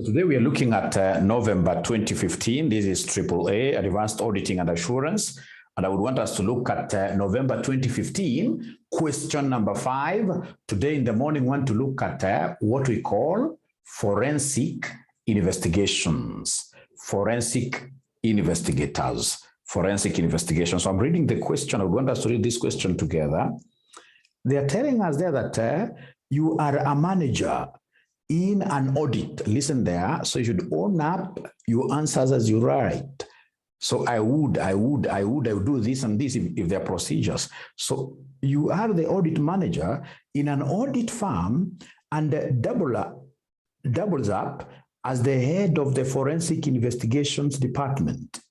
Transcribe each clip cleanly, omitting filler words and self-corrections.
Today we are looking at November 2015. This is 𝗖𝗙𝗙𝗍, Advanced Auditing and Assurance. And I would want us to look at November 2015, question number 5. Today in the morning, we want to look at what we call forensic investigations, forensic investigators, forensic investigations. So I'm reading the question. I would want us to read this question together. They are telling us there that you are a manager in an audit. Listen there. So you should own up your answers as you write. So I would do this and this if there are procedures. So you are the audit manager in an audit firm and doubles up as the head of the forensic investigations department.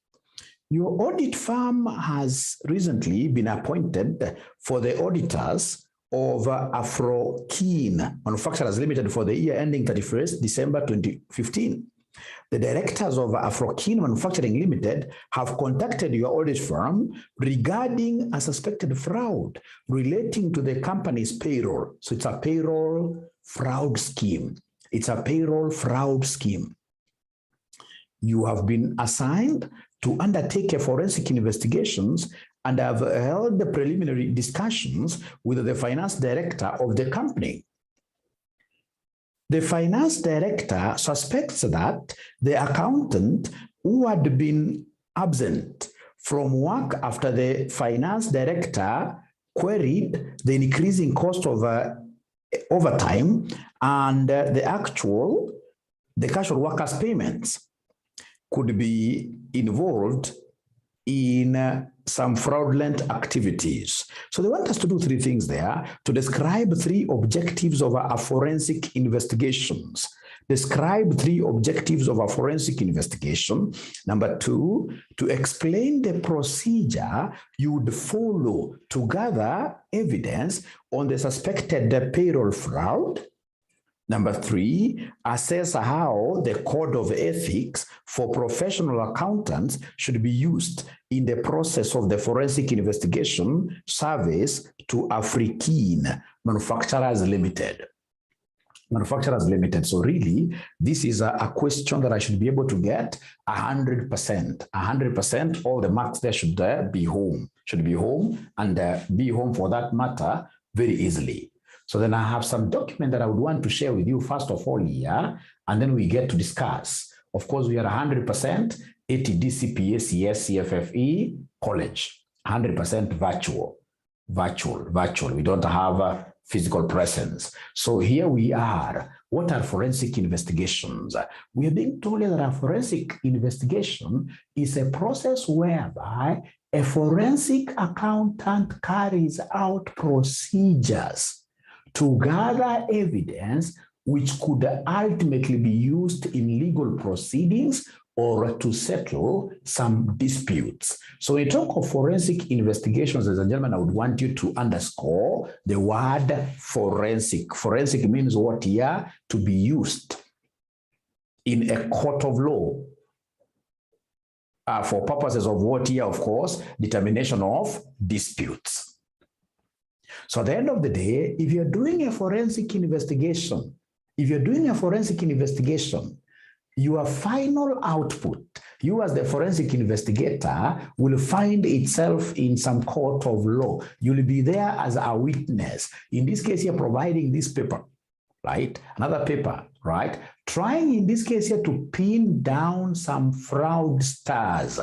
Your audit firm has recently been appointed for the auditors of 𝗖𝗙𝗙𝗘 Manufacturers Limited for the year ending 31st December 2015. The directors of 𝗖𝗙𝗙𝗘 Manufacturing Limited have contacted your audit firm regarding a suspected fraud relating to the company's payroll. So it's a payroll fraud scheme. It's a payroll fraud scheme. You have been assigned to undertake a forensic investigations and have held the preliminary discussions with the finance director of the company. The finance director suspects that the accountant who had been absent from work after the finance director queried the increasing cost of overtime and the casual workers' payments could be involved in some fraudulent activities. So they want us to do 3 things there, to describe 3 objectives of our forensic investigations. Describe 3 objectives of a forensic investigation. Number 2, to explain the procedure you would follow to gather evidence on the suspected payroll fraud. Number 3, assess how the code of ethics for professional accountants should be used in the process of the forensic investigation service to 𝗖𝗙𝗙𝗙𝗘 Manufacturers Limited. Manufacturers Limited. So really, this is a question that I should be able to get 100%. 100%, all the marks there should be home. Should be home and be home for that matter very easily. So then I have some document that I would want to share with you first of all here, and then we get to discuss. Of course, we are 100% 𝗖𝗙𝗙𝗘𝒃A CS CFFE College, 100% virtual. We don't have a physical presence. So here we are. What are forensic investigations? We are being told that a forensic investigation is a process whereby a forensic accountant carries out procedures to gather evidence which could ultimately be used in legal proceedings or to settle some disputes. So when you talk of forensic investigations, ladies and gentlemen, I would want you to underscore the word forensic. Forensic means what here? To be used in a court of law. For purposes of what here, of course, determination of disputes. So at the end of the day, if you're doing a forensic investigation, your final output, you as the forensic investigator will find itself in some court of law. You'll be there as a witness. In this case, you're providing this paper, right? Another paper, right? Trying in this case here to pin down some fraudsters.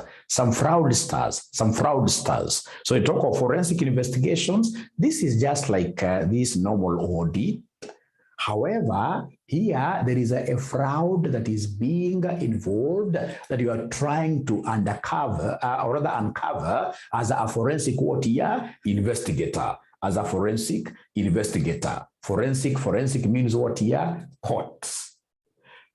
So you talk of forensic investigations. This is just like this normal audit. However, here there is a fraud that is being involved that you are trying to uncover as a forensic investigator. As a forensic investigator. Forensic means what here? Courts.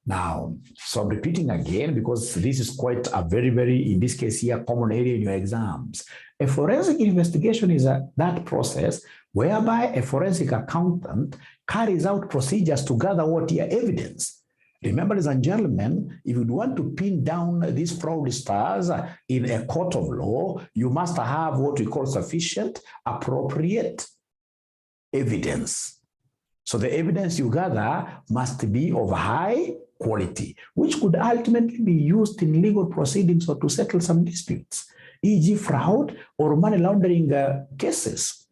Now, so I'm repeating again because this is quite a very, in this case here, common area in your exams. A forensic investigation is that process whereby a forensic accountant carries out procedures to gather what here? Evidence. Remember, ladies and gentlemen, if you want to pin down these fraudsters in a court of law, you must have what we call sufficient, appropriate evidence. So the evidence you gather must be of high quality, which could ultimately be used in legal proceedings or to settle some disputes, e.g. fraud or money laundering cases.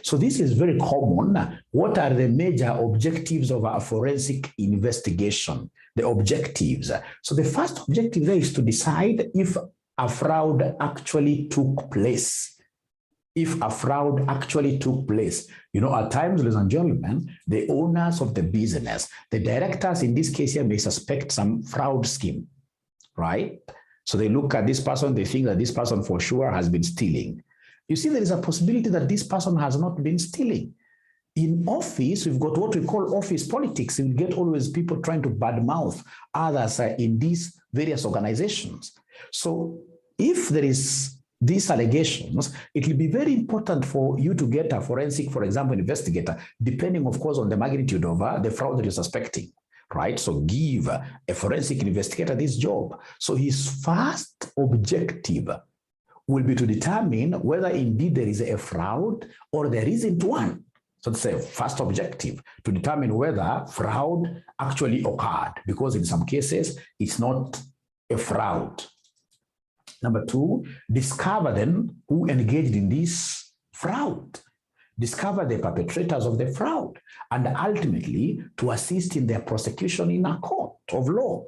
So this is very common. What are the major objectives of a forensic investigation? The objectives. So the first objective there is to decide if a fraud actually took place. If a fraud actually took place. You know, at times, ladies and gentlemen, the owners of the business, the directors in this case here may suspect some fraud scheme, right? So they look at this person, they think that this person for sure has been stealing. You see, there is a possibility that this person has not been stealing. In office, we've got what we call office politics. We get always people trying to badmouth others in these various organizations. So if there is these allegations, it will be very important for you to get a forensic, for example, investigator, depending, of course, on the magnitude of the fraud that you're suspecting, right? So give a forensic investigator this job. So his first objective will be to determine whether indeed there is a fraud or there isn't one. So it's a first objective, to determine whether fraud actually occurred, because in some cases, it's not a fraud. Number two, discover then who engaged in this fraud. Discover the perpetrators of the fraud, and ultimately to assist in their prosecution in a court of law,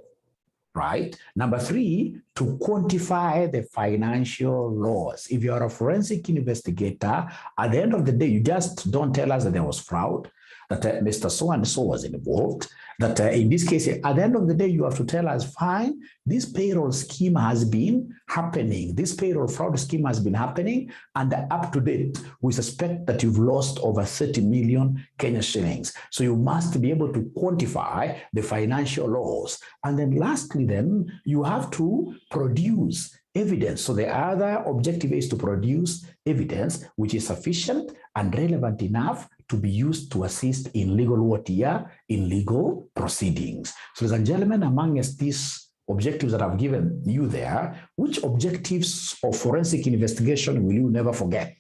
right? Number three, to quantify the financial loss. If you are a forensic investigator, at the end of the day, you just don't tell us that there was fraud, that Mr. So-and-so was involved, that in this case, at the end of the day, you have to tell us, fine, this payroll scheme has been happening. This payroll fraud scheme has been happening, and up to date, we suspect that you've lost over 30 million Kenya shillings. So you must be able to quantify the financial loss. And then lastly, then, you have to produce evidence. So the other objective is to produce evidence which is sufficient and relevant enough to be used to assist in legal what here? In legal proceedings. So ladies and gentlemen, amongst these objectives that I've given you there, which objectives of forensic investigation will you never forget?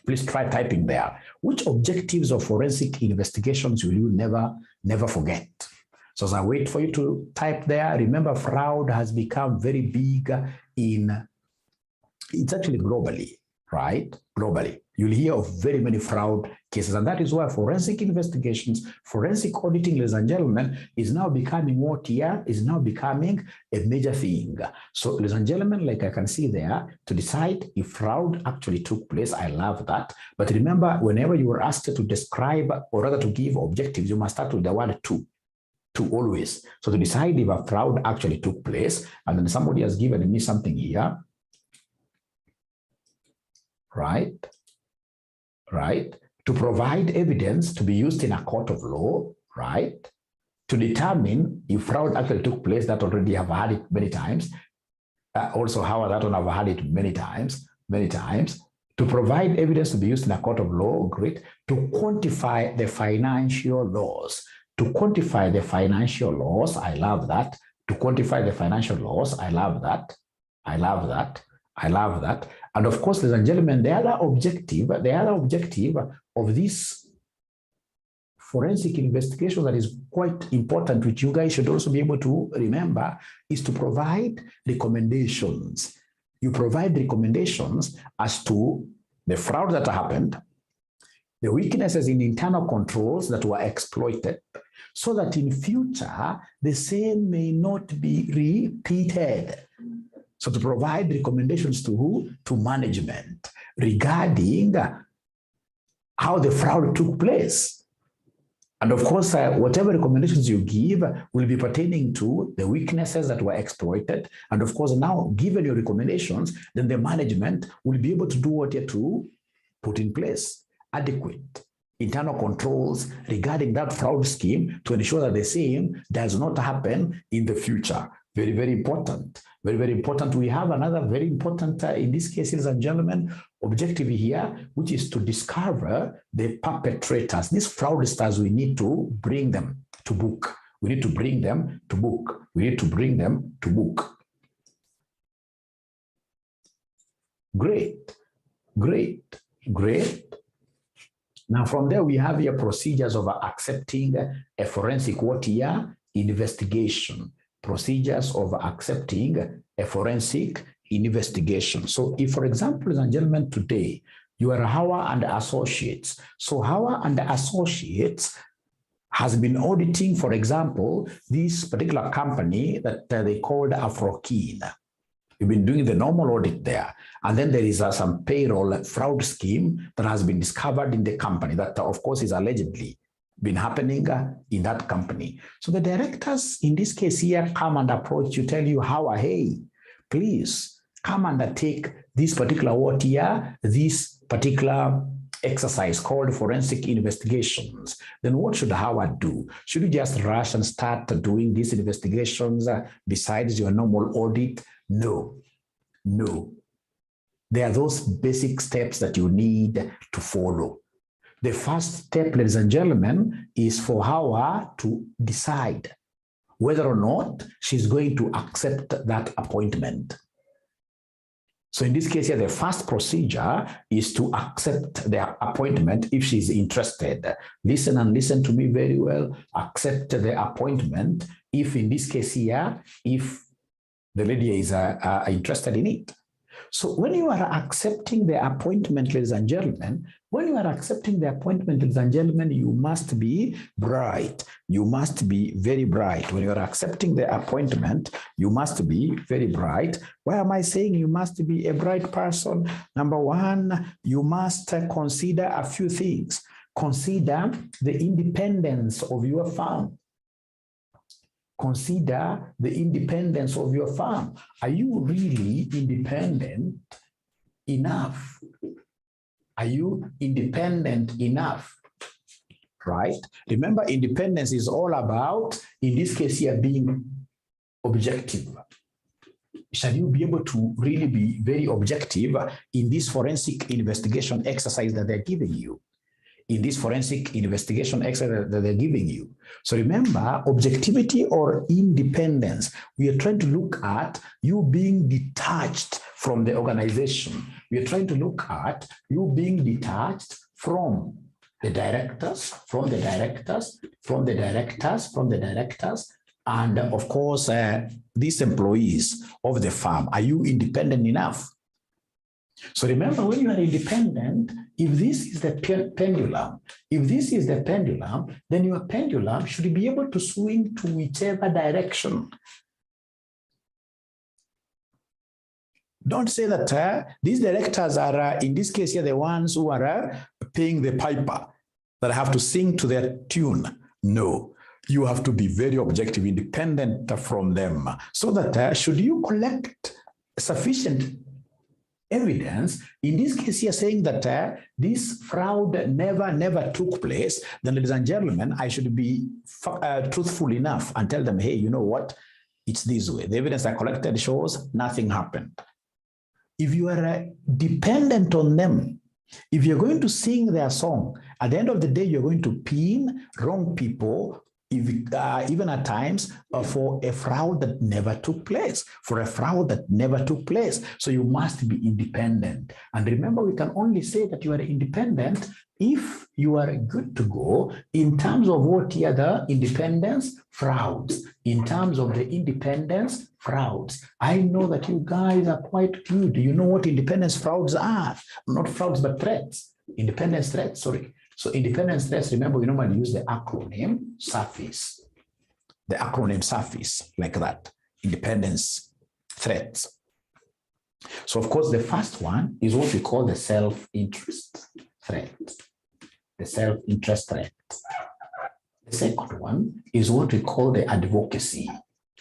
Please try typing there. Which objectives of forensic investigations will you never forget? So as I wait for you to type there, remember fraud has become very big it's actually globally, right? Globally. You'll hear of very many fraud cases, and that is why forensic investigations, forensic auditing, ladies and gentlemen, is now becoming what here? Is now becoming a major thing. So, ladies and gentlemen, like I can see there, to decide if fraud actually took place, I love that. But remember, whenever you were asked to describe, or rather to give objectives, you must start with the word to always. So to decide if a fraud actually took place, and then somebody has given me something here, right? To provide evidence to be used in a court of law, right? To determine if fraud actually took place, that already have had it many times. Also, how that one have had it many times. To provide evidence to be used in a court of law, great. To quantify the financial loss. To quantify the financial loss, I love that. To quantify the financial loss, I love that. And of course, ladies and gentlemen, the other objective of this forensic investigation that is quite important, which you guys should also be able to remember, is to provide recommendations. You provide recommendations as to the fraud that happened, the weaknesses in internal controls that were exploited, so that in future, the same may not be repeated. So to provide recommendations to who? To management regarding how the fraud took place. And of course, whatever recommendations you give will be pertaining to the weaknesses that were exploited. And of course, now given your recommendations, then the management will be able to do what you have to put in place adequate internal controls regarding that fraud scheme to ensure that the same does not happen in the future. Very, very important. Very, very important. We have another very important, in this case, ladies and gentlemen, objective here, which is to discover the perpetrators. These fraudsters, we need to bring them to book. We need to bring them to book. We need to bring them to book. Great, great, great. Now, from there, we have here procedures of accepting a forensic investigation. Procedures of accepting a forensic investigation. So if, for example, ladies and gentlemen, today, you are Howard and Associates. So Howard and Associates has been auditing, for example, this particular company that they called Afrokin. We've been doing the normal audit there. And then there is some payroll fraud scheme that has been discovered in the company that, of course, is allegedly been happening in that company. So the directors, in this case here, come and approach you, tell you, hey, please come and take this particular this particular exercise called forensic investigations. Then what should Howard do? Should you just rush and start doing these investigations besides your normal audit? No. There are those basic steps that you need to follow. The first step, ladies and gentlemen, is for Howard to decide whether or not she's going to accept that appointment. So in this case here, the first procedure is to accept the appointment if she's interested. Listen and listen to me very well. Accept the appointment if, in this case here, if the lady is interested in it. So when you are accepting the appointment, ladies and gentlemen, you must be bright. You must be very bright. When you are accepting the appointment, you must be very bright. Why am I saying you must be a bright person? Number one, you must consider a few things. Consider the independence of your firm. Consider the independence of your firm. Are you really independent enough? Are you independent enough? Right? Remember, independence is all about, in this case here, being objective. Shall you be able to really be very objective in this forensic investigation exercise that they're giving you? In this forensic investigation exercise that they're giving you. So remember, objectivity or independence, we are trying to look at you being detached from the organization. We are trying to look at you being detached from the directors, and of course, these employees of the firm. Are you independent enough? So remember, when you are independent, if this is the pendulum, then your pendulum should be able to swing to whichever direction. Don't say that these directors are, in this case here, the ones who are paying the piper, that have to sing to their tune. No, you have to be very objective, independent from them, so that should you collect sufficient evidence, in this case you're saying that this fraud never took place, then ladies and gentlemen, I should be truthful enough and tell them, hey, you know what, it's this way. The evidence I collected shows nothing happened. If you are dependent on them, if you're going to sing their song, at the end of the day, you're going to pin wrong people, even at times for a fraud that never took place, So you must be independent. And remember, we can only say that you are independent if you are good to go in terms of what here the independence frauds. I know that you guys are quite good. You know what independence frauds are? Not frauds, but threats. Independence threats, sorry. So independence threats, remember, we normally use the acronym SAFIS. The acronym SAFIS, like that. Independence threats. So of course, the first one is what we call the self-interest threat. The self-interest threat. The second one is what we call the advocacy.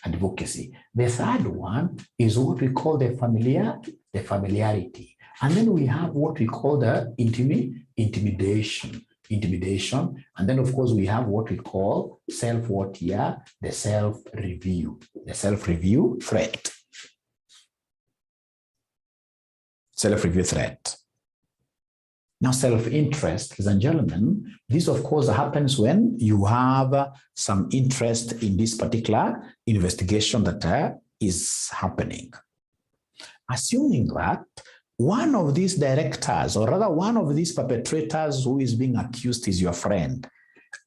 The third one is what we call the familiarity. And then we have what we call the intimidation. And then of course we have what we call the self-review threat. Self-review threat. Now, self-interest, ladies and gentlemen, this of course happens when you have some interest in this particular investigation that is happening. Assuming that one of these directors, or rather one of these perpetrators who is being accused is your friend,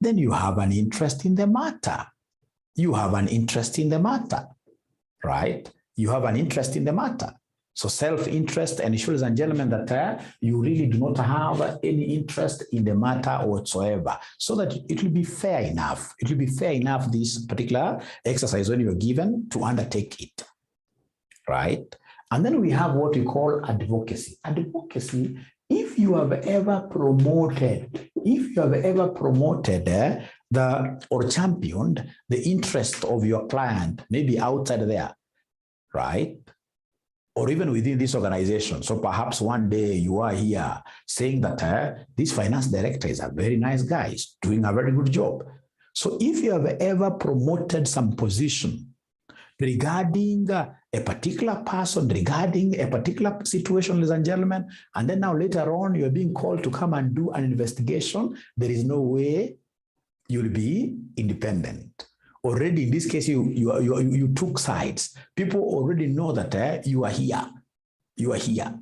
then you have an interest in the matter. You have an interest in the matter, right? You have an interest in the matter. So self-interest ensures, and gentlemen, that you really do not have any interest in the matter whatsoever, so that it will be fair enough. It will be fair enough, this particular exercise, when you're given to undertake it, right? And then we have what we call advocacy. Advocacy, if you have ever promoted, or championed the interest of your client, maybe outside there, right? Or even within this organization. So perhaps one day you are here saying that this finance director is a very nice guy, he's doing a very good job. So if you have ever promoted some position regarding a particular person, regarding a particular situation, ladies and gentlemen, and then now later on you're being called to come and do an investigation, there is no way you'll be independent. Already in this case, you took sides. People already know that you are here. You are here.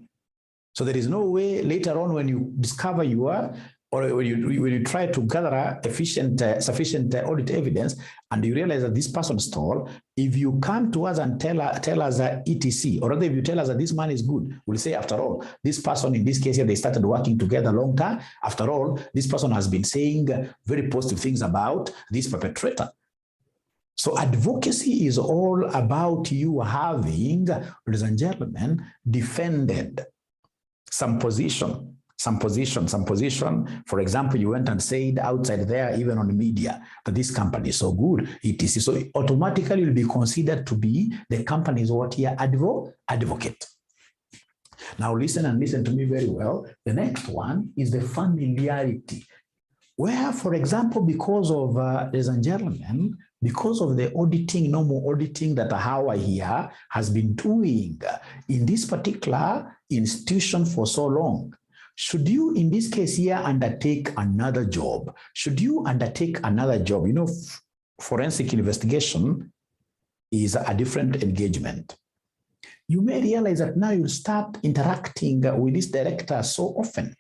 So there is no way later on when you discover you are, or when you try to gather sufficient audit evidence, and you realize that this person stole, if you come to us and tell us etc., or rather if you tell us that this man is good, we'll say, after all, this person, in this case here, they started working together long time. After all, this person has been saying very positive things about this perpetrator. So advocacy is all about you having, ladies and gentlemen, defended some position. For example, you went and said outside there, even on the media, that this company is so good, etc. So automatically you'll be considered to be the company's what here advocate. Now listen to me very well. The next one is the familiarity, where, for example, because of, ladies and gentlemen, because of the auditing, normal auditing that Hawa here has been doing in this particular institution for so long, should you, in this case here, undertake another job? Should you undertake another job? You know, forensic investigation is a different engagement. You may realize that now you start interacting with this director so often.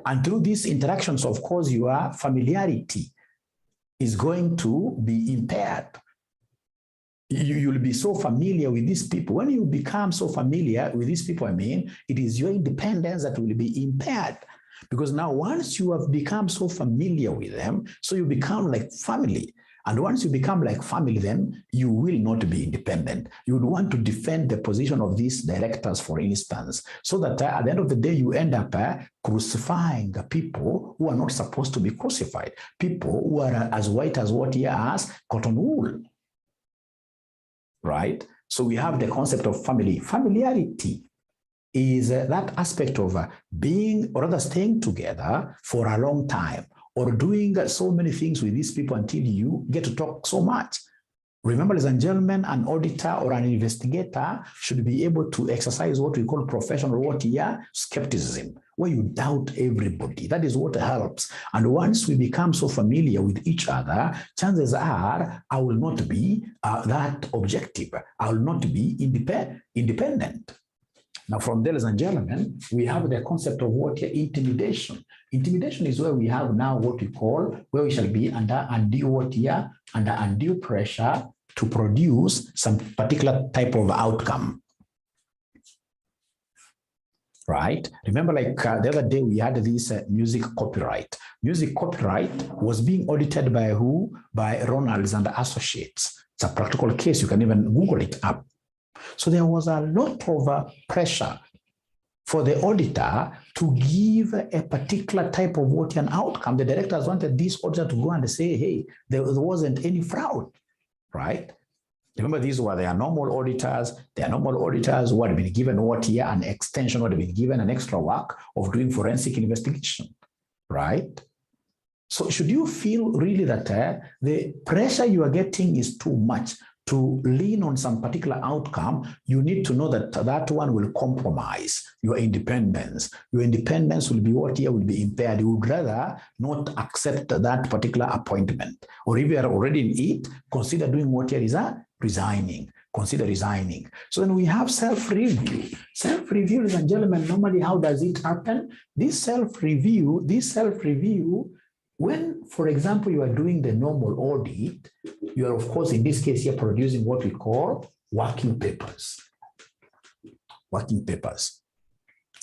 And through these interactions, of course, your familiarity is going to be impaired. You'll be so familiar with these people. When you become so familiar with these people, I mean, it is your independence that will be impaired. Because now once you have become so familiar with them, so you become like family. And once you become like family, then you will not be independent. You would want to defend the position of these directors, for instance, so that at the end of the day, you end up crucifying people who are not supposed to be crucified, people who are as white as what here as cotton wool. Right? So we have the concept of family. Familiarity is that aspect of being, or rather staying together for a long time, or doing so many things with these people until you get to talk so much. Remember, ladies and gentlemen, an auditor or an investigator should be able to exercise what we call professional what here, skepticism, where you doubt everybody. That is what helps. And once we become so familiar with each other, chances are I will not be that objective. I will not be independent. Now, from there, ladies and gentlemen, we have the concept of what here, intimidation. Intimidation is where we have now what we call, where we shall be under undue what here, under undue pressure to produce some particular type of outcome. Right? Remember, like the other day, we had this music copyright. Music copyright was being audited by who? By Ronalds and Associates. It's a practical case. You can even Google it up. So there was a lot of pressure for the auditor to give a particular type of what an outcome. The directors wanted this auditor to go and say, hey, there wasn't any fraud, right? Remember, these were their normal auditors. Their normal auditors who had been given what here, an extension, would have been given an extra work of doing forensic investigation, right? So should you feel really that the pressure you are getting is too much to lean on some particular outcome, you need to know that that one will compromise your independence. Your independence will be what here will be impaired. You would rather not accept that particular appointment. Or if you are already in it, consider doing what here is resigning. Consider resigning. So then we have self-review. Self-review, ladies and gentlemen, normally how does it happen? This self-review, when, for example, you are doing the normal audit, you are, of course, in this case, you're producing what we call working papers. Working papers.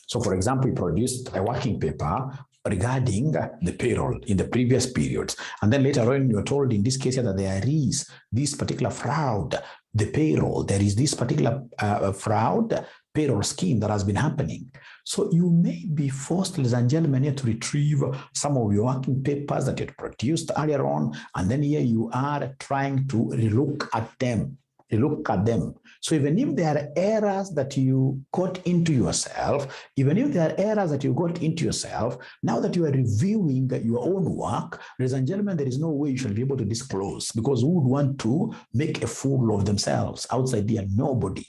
So, for example, you produced a working paper regarding the payroll in the previous periods. And then later on, you're told in this case that there is this particular fraud, the payroll, there is this particular fraud payroll scheme that has been happening. So you may be forced, ladies and gentlemen, here to retrieve some of your working papers that you had produced earlier on. And then here you are trying to relook at them. So even if there are errors that you got into yourself, now that you are reviewing your own work, ladies and gentlemen, there is no way you shall be able to disclose, because who would want to make a fool of themselves outside there? Nobody.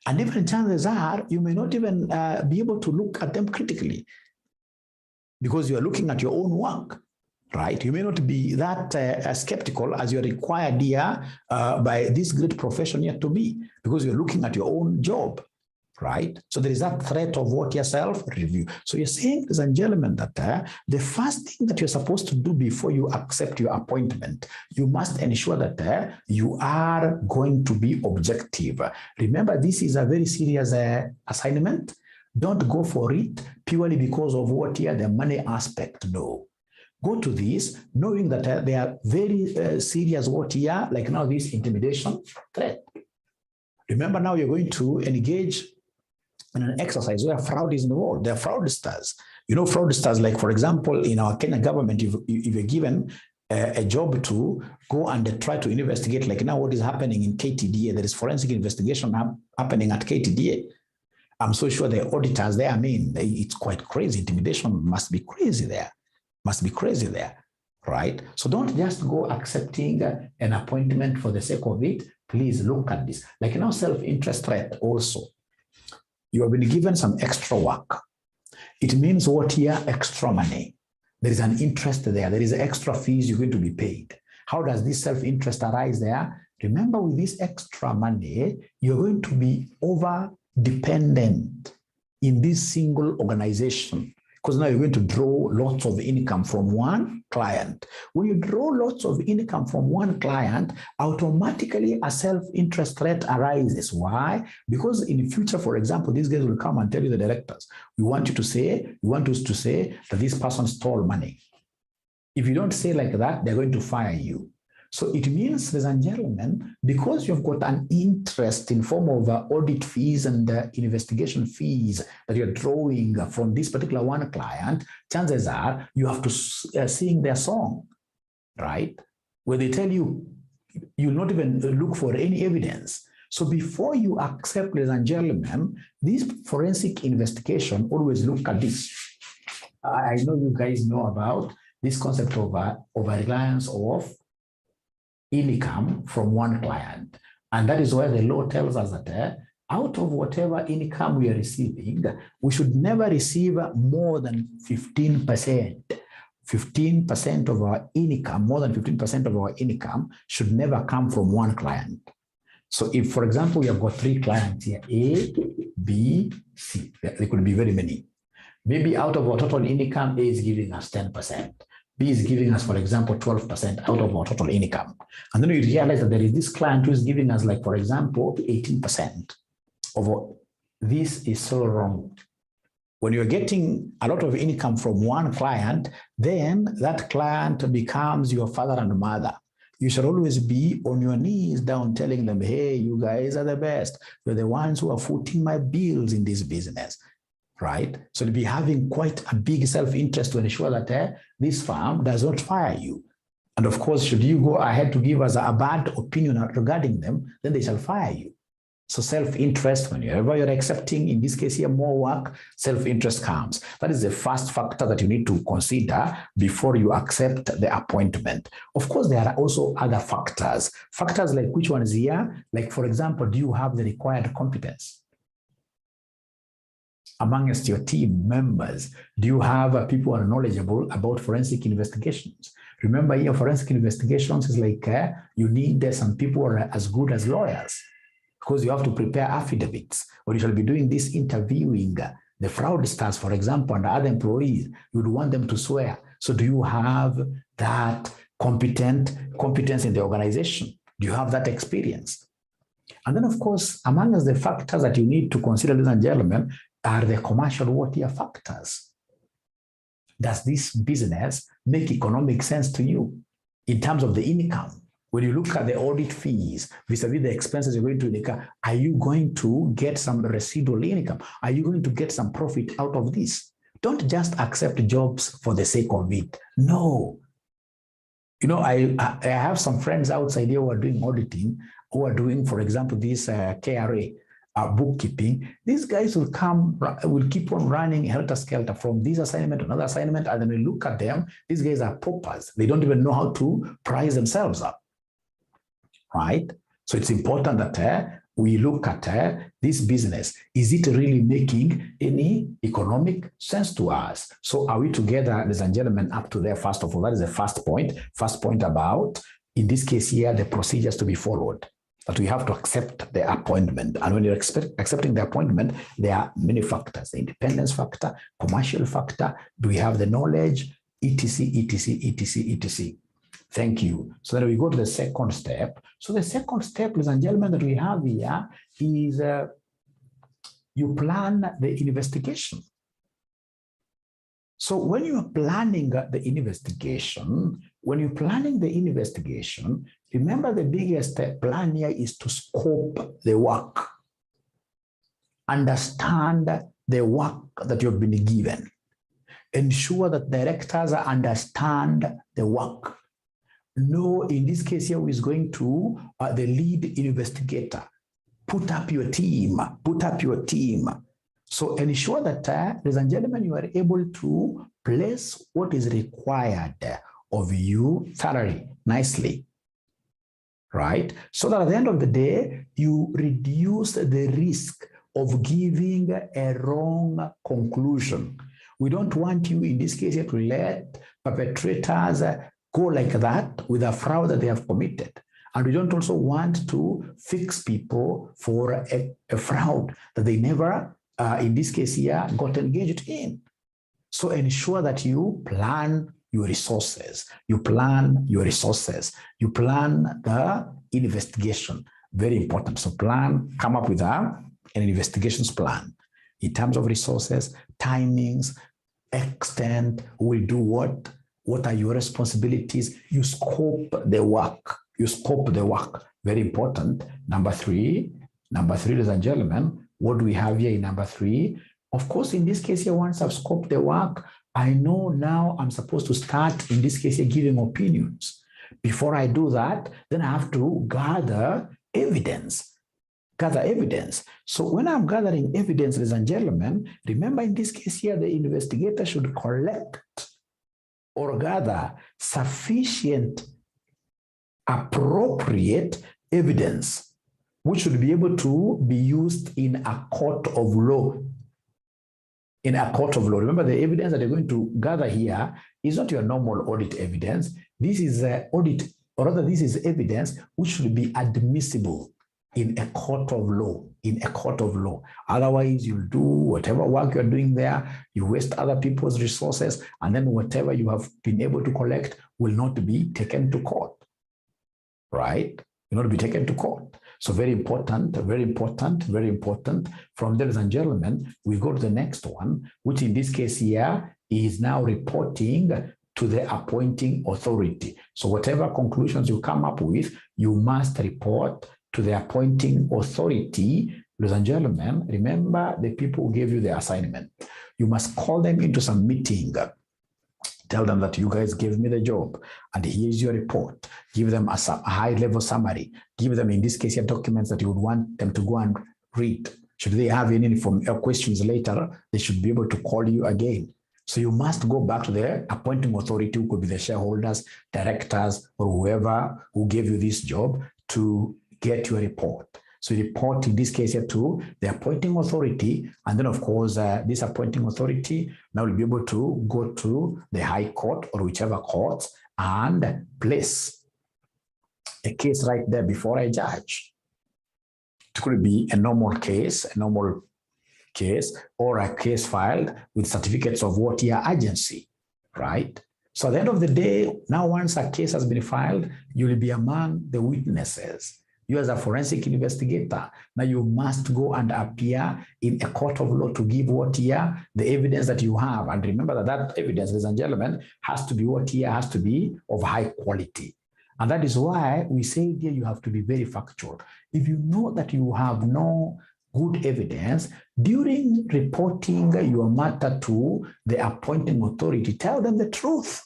And even chances are you may not even be able to look at them critically, because you are looking at your own work. Right? You may not be that skeptical as you're required here by this great profession here to be, because you're looking at your own job, right? So there is that threat of what your self-review. So you're saying, ladies and gentlemen, that the first thing that you're supposed to do before you accept your appointment, you must ensure that you are going to be objective. Remember, this is a very serious assignment. Don't go for it purely because of what here, the money aspect. No. Go to this knowing that they are very serious what here, like now this intimidation threat. Remember, now you're going to engage in an exercise where fraud is involved. There are fraudsters. You know, fraudsters, like for example, in our Kenya government, if you're given a job to go and try to investigate, like now what is happening in KTDA, there is forensic investigation happening at KTDA. I'm so sure the auditors there, I mean, it's quite crazy. Intimidation must be crazy there. Right? So don't just go accepting an appointment for the sake of it. Please look at this. Like now, self-interest threat also. You have been given some extra work. It means what here? Extra money. There is an interest there. There is extra fees you're going to be paid. How does this self-interest arise there? Remember, with this extra money, you're going to be over-dependent in this single organization, because now you're going to draw lots of income from one client. When you draw lots of income from one client, automatically a self-interest threat arises. Why? Because in the future, for example, these guys will come and tell you, the directors, we want us to say that this person stole money. If you don't say like that, they're going to fire you. So it means, ladies and gentlemen, because you've got an interest in form of audit fees and investigation fees that you're drawing from this particular one client, chances are you have to sing their song, right? Where they tell you, you'll not even look for any evidence. So before you accept, ladies and gentlemen, this forensic investigation, always look at this. I know you guys know about this concept of reliance of income from one client. And that is why the law tells us that out of whatever income we are receiving, we should never receive more than 15%. 15% of our income, more than 15% of our income should never come from one client. So if, for example, we have got 3 clients here, A, B, C, there could be very many. Maybe out of our total income, A is giving us 10%. B is giving us, for example, 12% out of our total income. And then we realize that there is this client who is giving us, like, for example, 18% of what. This is so wrong. When you're getting a lot of income from one client, then that client becomes your father and mother. You should always be on your knees down telling them, hey, you guys are the best. You're the ones who are footing my bills in this business. Right? So to be having quite a big self-interest to ensure that this firm does not fire you. And of course, should you go ahead to give us a bad opinion regarding them, then they shall fire you. So self-interest, whenever you're accepting, in this case here, more work, self-interest comes. That is the first factor that you need to consider before you accept the appointment. Of course, there are also other factors. Factors like which ones here? Like, for example, do you have the required competence? Amongst your team members, do you have people who are knowledgeable about forensic investigations? Remember here, forensic investigations is like you need some people who are as good as lawyers, because you have to prepare affidavits, or you shall be doing this interviewing the fraudsters, for example, and other employees. You would want them to swear. So do you have that competence in the organization? Do you have that experience? And then, of course, among the factors that you need to consider, ladies and gentlemen, are the commercial water factors. Does this business make economic sense to you in terms of the income? When you look at the audit fees vis-a-vis the expenses you're going to incur, are you going to get some residual income? Are you going to get some profit out of this? Don't just accept jobs for the sake of it. No. You know, I have some friends outside here who are doing auditing, who are doing, for example, this KRA, bookkeeping. These guys will keep on running helter-skelter from this assignment to another assignment, and then we look at them. These guys are paupers. They don't even know how to price themselves up, right? So it's important that we look at this business. Is it really making any economic sense to us? So are we together, ladies and gentlemen, up to there? First of all, that is the first point. First point about, in this case here, the procedures to be followed. That we have to accept the appointment. And when you're accepting the appointment, there are many factors: the independence factor, commercial factor, do we have the knowledge, etc., etc., etc., etc. Thank you. So then we go to the second step. So the second step, ladies and gentlemen, that we have here is you plan the investigation. So when you are planning the investigation, remember the biggest plan here is to scope the work. Understand the work that you've been given. Ensure that directors understand the work. Know, in this case here, who is going to the lead investigator. Put up your team. So ensure that, ladies and gentlemen, you are able to place what is required of you thoroughly, nicely, right? So that at the end of the day, you reduce the risk of giving a wrong conclusion. We don't want you, in this case, to let perpetrators go like that with a fraud that they have committed. And we don't also want to fix people for a fraud that they never, in this case here, got engaged in. So ensure that you plan your resources. You plan the investigation. Very important. So come up with an investigations plan in terms of resources, timings, extent, who will do what are your responsibilities. You scope the work. Very important. Number three, ladies and gentlemen, what do we have here in number 3? Of course, in this case here, once I've scoped the work, I know now I'm supposed to start, in this case here, giving opinions. Before I do that, then I have to gather evidence. So when I'm gathering evidence, ladies and gentlemen, remember in this case here, the investigator should collect or gather sufficient, appropriate evidence, which should be able to be used in a court of law. Remember, the evidence that you're going to gather here is not your normal audit evidence. This is this is evidence which should be admissible in a court of law. Otherwise, you'll do whatever work you're doing there, you waste other people's resources, and then whatever you have been able to collect will not be taken to court, right? Will not be taken to court. So very important. From there, ladies and gentlemen, we go to the next one, which in this case here is now reporting to the appointing authority. So whatever conclusions you come up with, you must report to the appointing authority. Ladies and gentlemen, remember the people who gave you the assignment. You must call them into some meeting. Tell them that you guys gave me the job and here's your report. Give them a high-level summary. Give them, in this case, your documents that you would want them to go and read. Should they have any questions later, they should be able to call you again. So you must go back to the appointing authority, who could be the shareholders, directors, or whoever who gave you this job, to get your report. So you report in this case here to the appointing authority, and then of course this appointing authority now will be able to go to the High Court or whichever court and place a case right there before a judge. It could be a normal case, or a case filed with certificates of what year urgency, right? So at the end of the day, now once a case has been filed, you will be among the witnesses. You as a forensic investigator, now you must go and appear in a court of law to give what year the evidence that you have. And remember that that evidence, ladies and gentlemen, has to be what year, has to be of high quality. And that is why we say here you have to be very factual. If you know that you have no good evidence, during reporting your matter to the appointing authority, tell them the truth.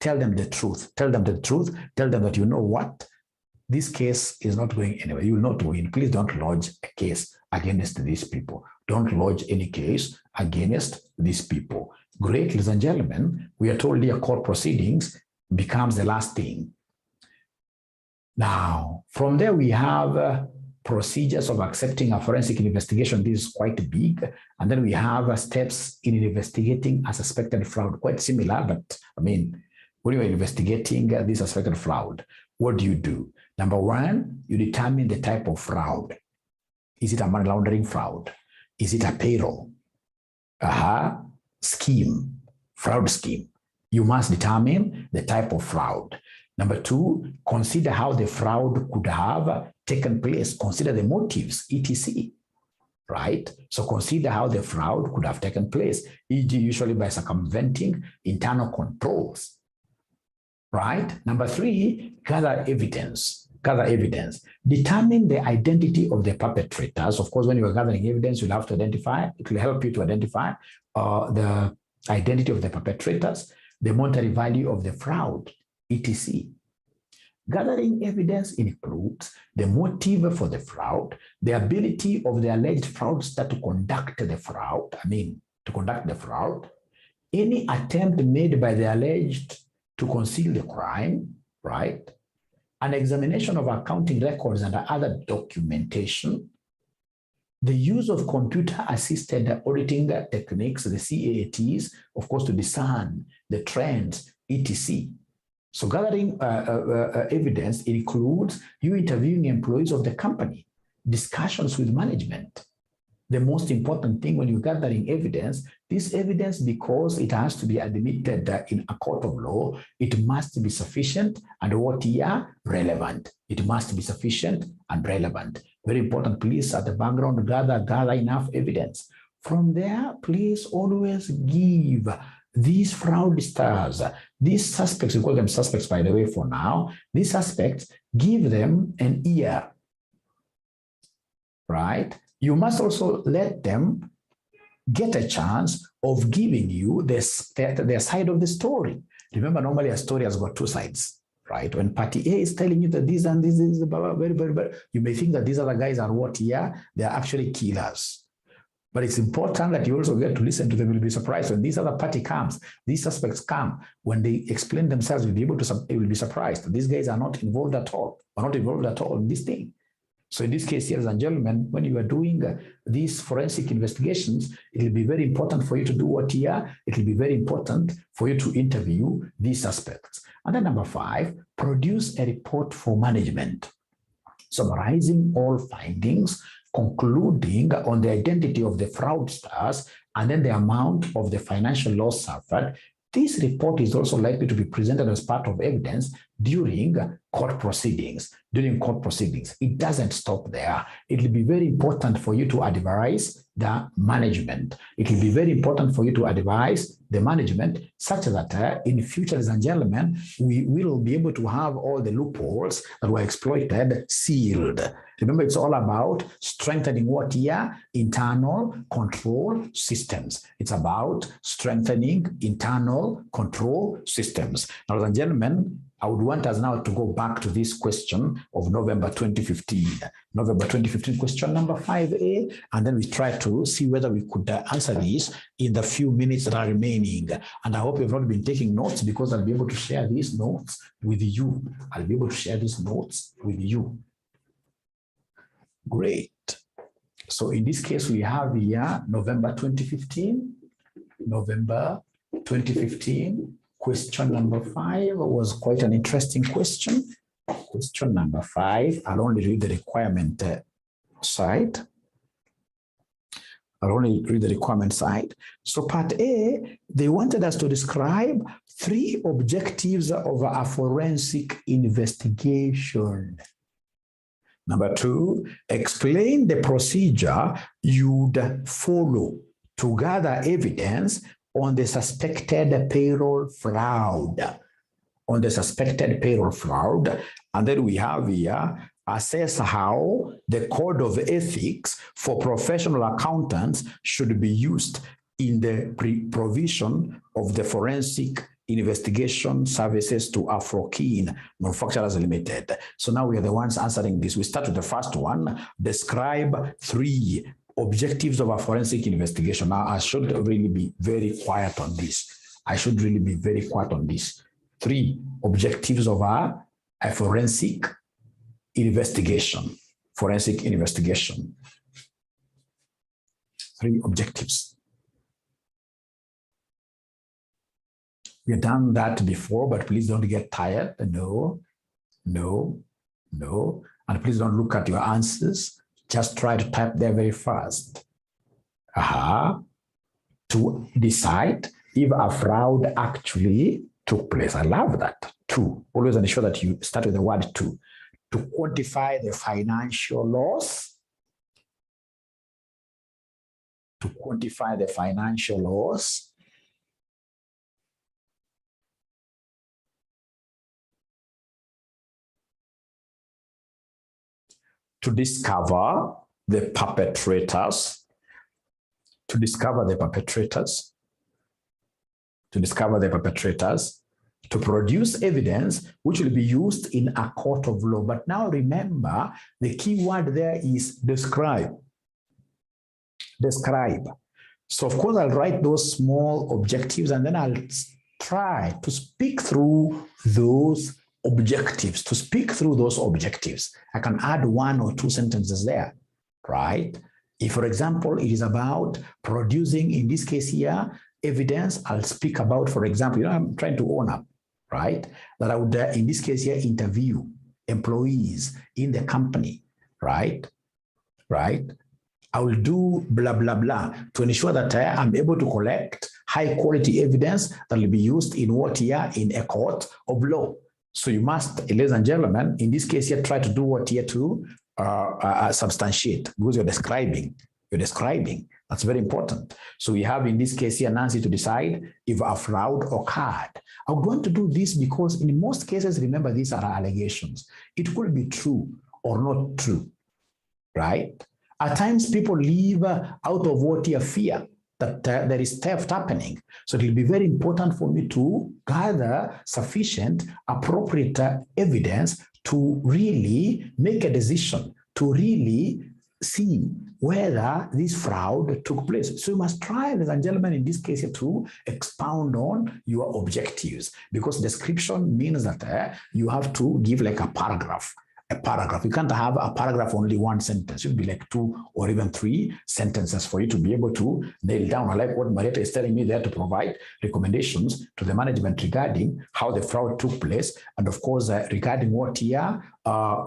Tell them the truth. Tell them the truth. Tell them that you know what? This case is not going anywhere. You will not win. Please don't lodge a case against these people. Don't lodge any case against these people. Great, ladies and gentlemen, we are told here court proceedings becomes the last thing. Now, from there we have procedures of accepting a forensic investigation. This is quite big. And then we have steps in investigating a suspected fraud, quite similar, but I mean, when you are investigating this suspected fraud, what do? Number one, you determine the type of fraud. Is it a money laundering fraud? Is it a payroll? Scheme, fraud scheme. You must determine the type of fraud. Number two, consider how the fraud could have taken place. Consider the motives, etc. Right? So consider how the fraud could have taken place, e.g. usually by circumventing internal controls. Right? Number three, gather evidence. Gather evidence. Determine the identity of the perpetrators. Of course, when you are gathering evidence, you'll have to identify. It will help you to identify the identity of the perpetrators, the monetary value of the fraud, etc. Gathering evidence includes the motive for the fraud, the ability of the alleged fraudster to conduct the fraud, any attempt made by the alleged to conceal the crime, right? An examination of accounting records and other documentation, the use of computer-assisted auditing techniques, the CATs, of course, to discern the trends, etc. So gathering evidence includes you interviewing employees of the company, discussions with management. The most important thing when you're gathering evidence, this evidence, because it has to be admitted in a court of law, it must be sufficient and what year relevant. It must be sufficient and relevant. Very important, please, at the background, gather enough evidence. From there, please always give these fraudsters, these suspects, we call them suspects, by the way, for now, these suspects, give them an ear, right? You must also let them get a chance of giving you their side of the story. Remember, normally a story has got two sides, right? When party A is telling you that this and this is very, very, very, you may think that these other guys are what here? They are actually killers. But it's important that you also get to listen to them. You'll be surprised when this other party comes, these suspects come, when they explain themselves, you'll be able to, you will be surprised. These guys are not involved at all, in this thing. So in this case, ladies and gentlemen, when you are doing these forensic investigations, it will be very important for you to do what here? It will be very important for you to interview these suspects. And then number 5, produce a report for management, summarizing all findings, concluding on the identity of the fraudsters and then the amount of the financial loss suffered. This report is also likely to be presented as part of evidence during court proceedings. It doesn't stop there. It will be very important for you to advise the management. It will be very important for you to advise the management such that in future, ladies and gentlemen, we will be able to have all the loopholes that were exploited sealed. Remember, it's all about strengthening what here? Internal control systems. It's about strengthening internal control systems. Now, ladies and gentlemen, I would want us now to go back to this question of November 2015. November 2015, question number 5A, and then we try to see whether we could answer this in the few minutes that are remaining. And I hope you've not been taking notes, because I'll be able to share these notes with you. Great. So in this case, we have here November 2015. November 2015. Question number 5 was quite an interesting question. Question number 5, I'll only read the requirement side. I'll only read the requirement side. So part A, they wanted us to describe 3 objectives of a forensic investigation. Number 2, explain the procedure you'd follow to gather evidence on the suspected payroll fraud. On the suspected payroll fraud. And then we have here, assess how the code of ethics for professional accountants should be used in the provision of the forensic investigation services to 𝗖𝗙𝗙𝗘 Manufacturers Limited. So now we are the ones answering this. We start with the first one. Describe 3 objectives of a forensic investigation. Now, I should really be very quiet on this. I should really be very quiet on this. 3 objectives of a forensic investigation. Forensic investigation. 3 objectives. We've done that before, but please don't get tired. No, no, no. And please don't look at your answers. Just try to type there very fast. To decide if a fraud actually took place. I love that. 2. Always ensure that you start with the word 2. To quantify the financial loss. To quantify the financial loss. To discover the perpetrators. To discover the perpetrators. To discover the perpetrators. To produce evidence which will be used in a court of law. But now remember, the key word there is describe. Describe. So of course, I'll write those small objectives and then I'll try to speak through those objectives. To speak through those objectives, I can add 1 or 2 sentences there, right? If, for example, it is about producing, in this case here, evidence, I'll speak about, for example, I'm trying to own up, right? That I would, in this case here, interview employees in the company, right? Right? I will do blah, blah, blah to ensure that I'm able to collect high quality evidence that will be used in what here? In a court of law. So you must, ladies and gentlemen, in this case here, try to do what here to substantiate, because you're describing. You're describing. That's very important. So we have in this case here, Nancy, to decide if a fraud occurred. I would want to do this because in most cases, remember, these are allegations. It could be true or not true, right? At times, people live out of what here fear that there is theft happening. So it will be very important for me to gather sufficient, appropriate evidence to really make a decision, to really see whether this fraud took place. So you must try, ladies and gentlemen, in this case to expound on your objectives, because description means that you have to give like a paragraph. A paragraph. You can't have a paragraph only 1 sentence. It would be like 2 or even 3 sentences for you to be able to nail down. I like what Marietta is telling me there, to provide recommendations to the management regarding how the fraud took place, and of course regarding what here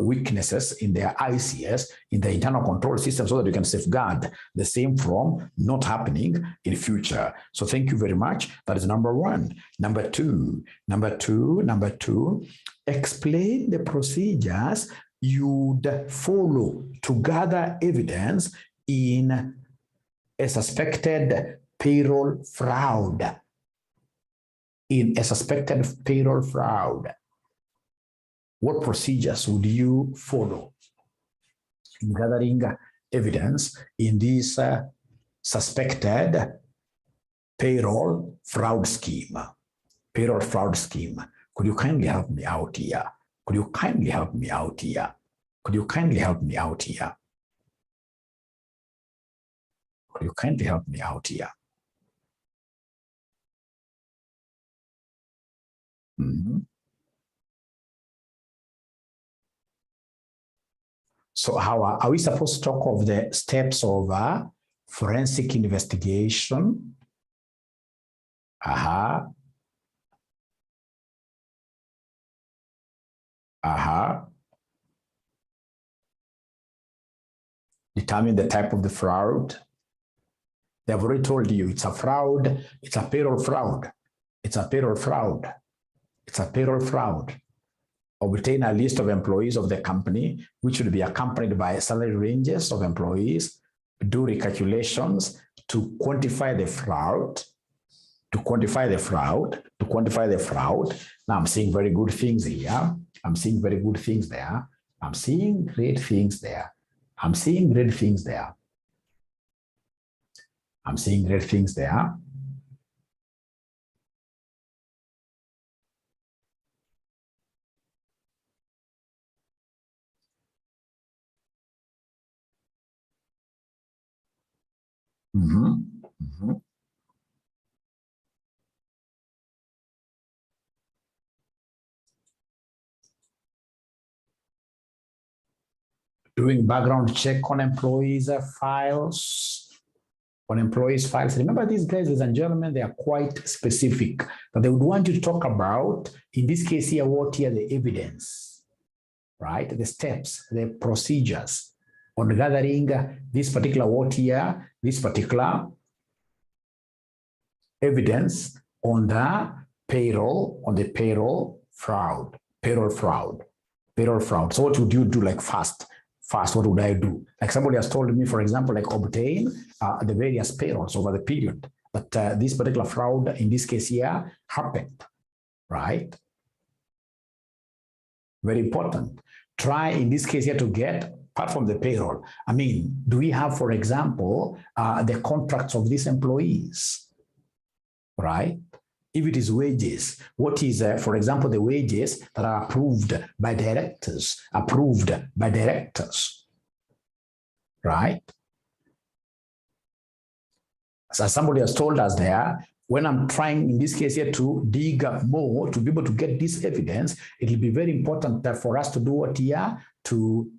weaknesses in their ICS, in the internal control system, so that you can safeguard the same from not happening in future. So thank you very much. That is number 1. Number 2. Explain the procedures you'd follow to gather evidence in a suspected payroll fraud. In a suspected payroll fraud, what procedures would you follow in gathering evidence in this suspected payroll fraud scheme? Payroll fraud scheme. Could you kindly help me out here? Could you kindly help me out here? Could you kindly help me out here? Could you kindly help me out here? So how are we supposed to talk of the steps of forensic investigation? Determine the type of the fraud. They've already told you it's a fraud, it's a payroll fraud, it's a payroll fraud, it's a payroll fraud. Obtain a list of employees of the company, which will be accompanied by salary ranges of employees, do recalculations to quantify the fraud, Now I'm seeing very good things here. I'm seeing very good things there. I'm seeing great things there. I'm seeing great things there. I'm seeing great things there. Doing background check on employees' files. Remember, these guys, ladies and gentlemen, they are quite specific. But they would want you to talk about, in this case here, what here the evidence, right? The steps, the procedures on gathering this particular this particular evidence on the payroll fraud. So what would you do like fast, what would I do? Like somebody has told me, for example, like obtain the various payrolls over the period. But this particular fraud, in this case here, happened, right? Very important. Try, in this case here, to get, apart from the payroll, I mean, do we have, for example, the contracts of these employees, right? If it is wages, what is, for example, the wages that are approved by directors, right? So somebody has told us there, when I'm trying, in this case here, to dig more, to be able to get this evidence, it will be very important for us to do what here, to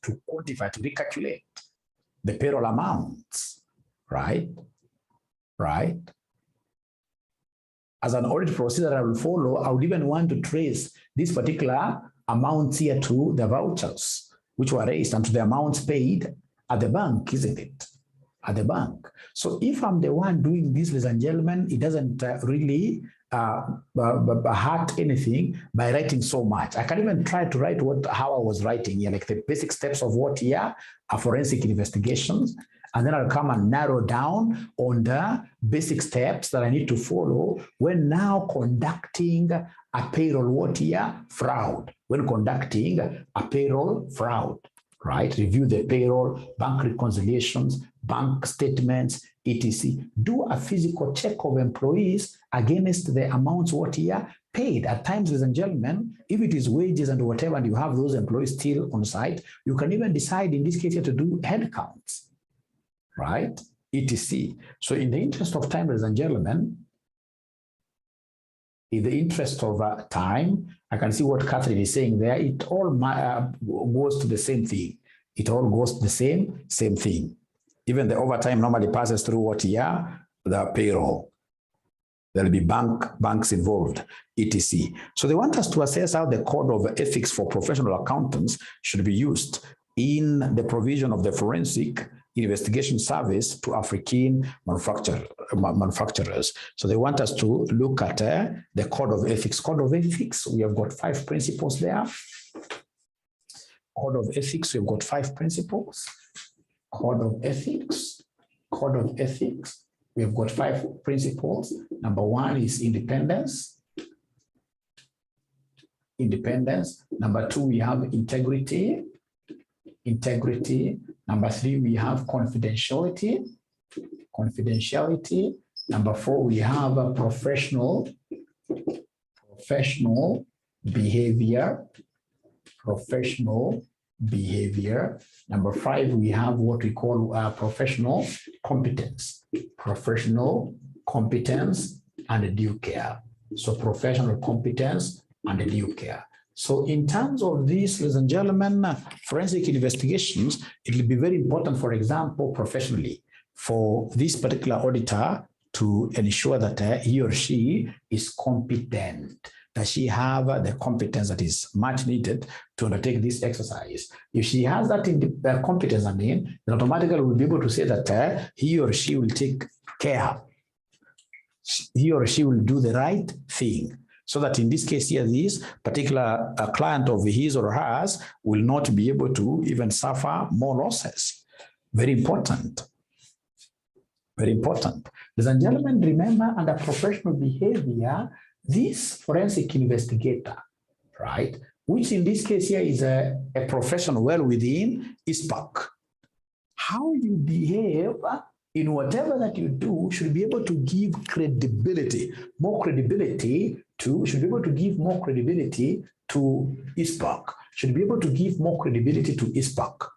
quantify, to recalculate the payroll amounts, right? As an audit procedure that I will follow, I would even want to trace these particular amounts here to the vouchers, which were raised, and to the amounts paid at the bank, isn't it? At the bank. So if I'm the one doing this, ladies and gentlemen, it doesn't really hurt anything by writing so much. I can even try to write how I was writing here, like the basic steps of what here are forensic investigations. And then I'll come and narrow down on the basic steps that I need to follow when now conducting a payroll fraud. When conducting a payroll fraud, right? Review the payroll, bank reconciliations, bank statements, etc. Do a physical check of employees against the amounts paid. At times, ladies and gentlemen, if it is wages and whatever, and you have those employees still on site, you can even decide in this case here to do head counts, right? etc. So in the interest of time, ladies and gentlemen, in the interest of time, I can see what Catherine is saying there. It all goes to the same thing. It all goes to the same thing. Even the overtime normally passes through the payroll. There'll be banks involved, etc. So they want us to assess how the code of ethics for professional accountants should be used in the provision of the forensic investigation service to African manufacturers. So they want us to look at the code of ethics. Code of ethics, we have got 5 principles there. Code of ethics, we've got 5 principles. Code of ethics, we've got 5 principles. Number 1 is independence. Number 2, we have integrity. Number 3, we have confidentiality. Number 4, we have professional behavior. Number 5, we have what we call professional competence. And due care. So professional competence and due care. So in terms of this, ladies and gentlemen, forensic investigations, it will be very important, for example, professionally, for this particular auditor to ensure that he or she is competent. Does she have the competence that is much needed to undertake this exercise? If she has that competence, then automatically we'll be able to say that he or she will take care. He or she will do the right thing. So that in this case here, this particular client of his or hers will not be able to even suffer more losses. Very important. Very important. Ladies and gentlemen, remember, under professional behavior, this forensic investigator, right, which in this case here is a profession well within 𝗖𝗙𝒙𝒃. How you behave in whatever that you do should be able to give credibility, more credibility to, should be able to give more credibility to 𝗖𝗙𝒃, should be able to give more credibility to 𝗖𝗙𝒃.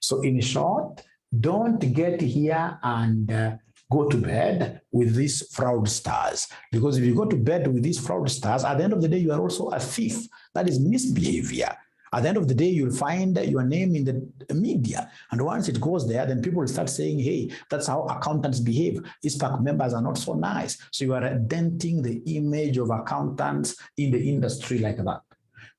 So in short, don't get here and go to bed with these fraudsters, because if you go to bed with these fraudsters, at the end of the day, you are also a thief. That is misbehavior. At the end of the day, you'll find your name in the media. And once it goes there, then people will start saying, hey, that's how accountants behave. 𝗖𝗙𝒃 members are not so nice. So you are denting the image of accountants in the industry like that.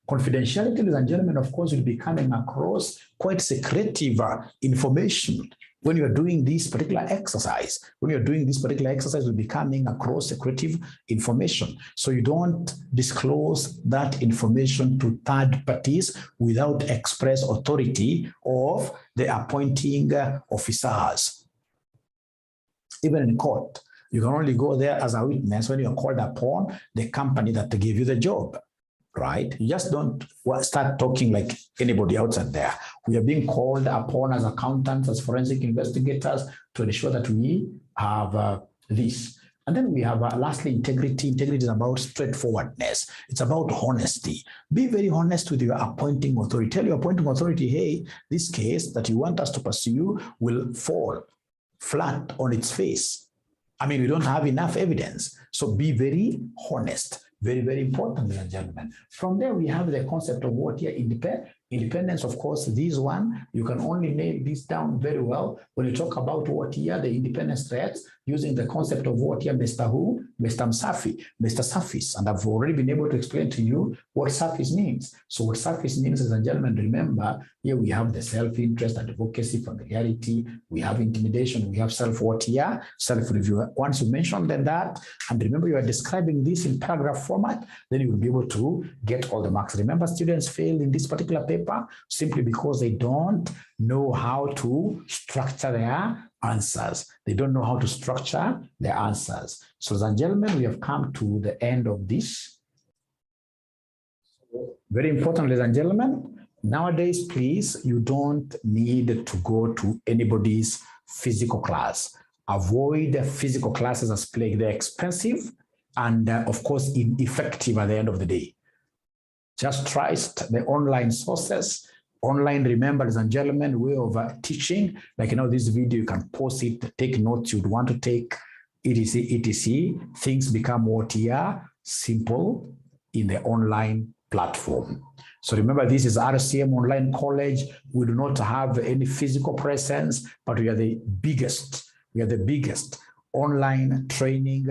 Confidentiality, ladies and gentlemen, of course, will be coming across quite secretive information. When you're doing this particular exercise, will be coming across secretive information. So you don't disclose that information to third parties without express authority of the appointing officers. Even in court, you can only go there as a witness when you're called upon the company that gave you the job. Right? You just don't start talking like anybody outside there. We are being called upon as accountants, as forensic investigators to ensure that we have this. And then we have lastly, integrity. Integrity is about straightforwardness. It's about honesty. Be very honest with your appointing authority. Tell your appointing authority, hey, this case that you want us to pursue will fall flat on its face. I mean, we don't have enough evidence. So be very honest. Very, very important, ladies and gentlemen. From there, we have the concept of what here independence. Of course, this one, you can only nail this down very well when you talk about what here, the independence threats, using the concept of what here, Mr. Who, Mr. Msafi, Mr. Surface. And I've already been able to explain to you what surface means. So what surface means, ladies and gentlemen, remember, here we have the self-interest, advocacy, familiarity, we have intimidation, we have self-what here, self-review. Once you mention that, and remember you are describing this in paragraph format, then you will be able to get all the marks. Remember, students failed in this particular paper simply because they don't know how to structure their answers. They don't know how to structure their answers. So, ladies and gentlemen, we have come to the end of this. Very important, ladies and gentlemen. Nowadays, please, you don't need to go to anybody's physical class. Avoid physical classes as plague. They're expensive and, of course, ineffective at the end of the day. Just trust the online sources. Online, remember, ladies and gentlemen, way of teaching. Like, this video, you can post it, take notes you'd want to take, etc., etc. Things become what here, simple in the online platform. So remember, this is RCM Online College. We do not have any physical presence, but we are the biggest. We are the biggest online training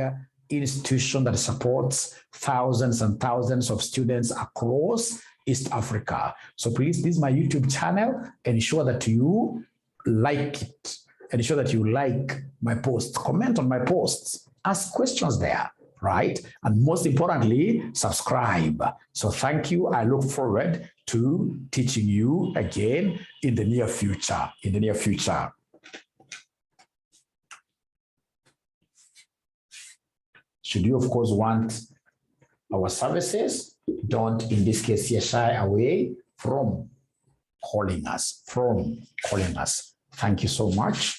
institution that supports thousands and thousands of students across East Africa. So please, this is my YouTube channel. Ensure that you like it. Ensure that you like my posts, comment on my posts, ask questions there, right? And most importantly, subscribe. So thank you. I look forward to teaching you again in the near future. Should you, of course, want our services, don't, in this case here, shy away from calling us. Thank you so much.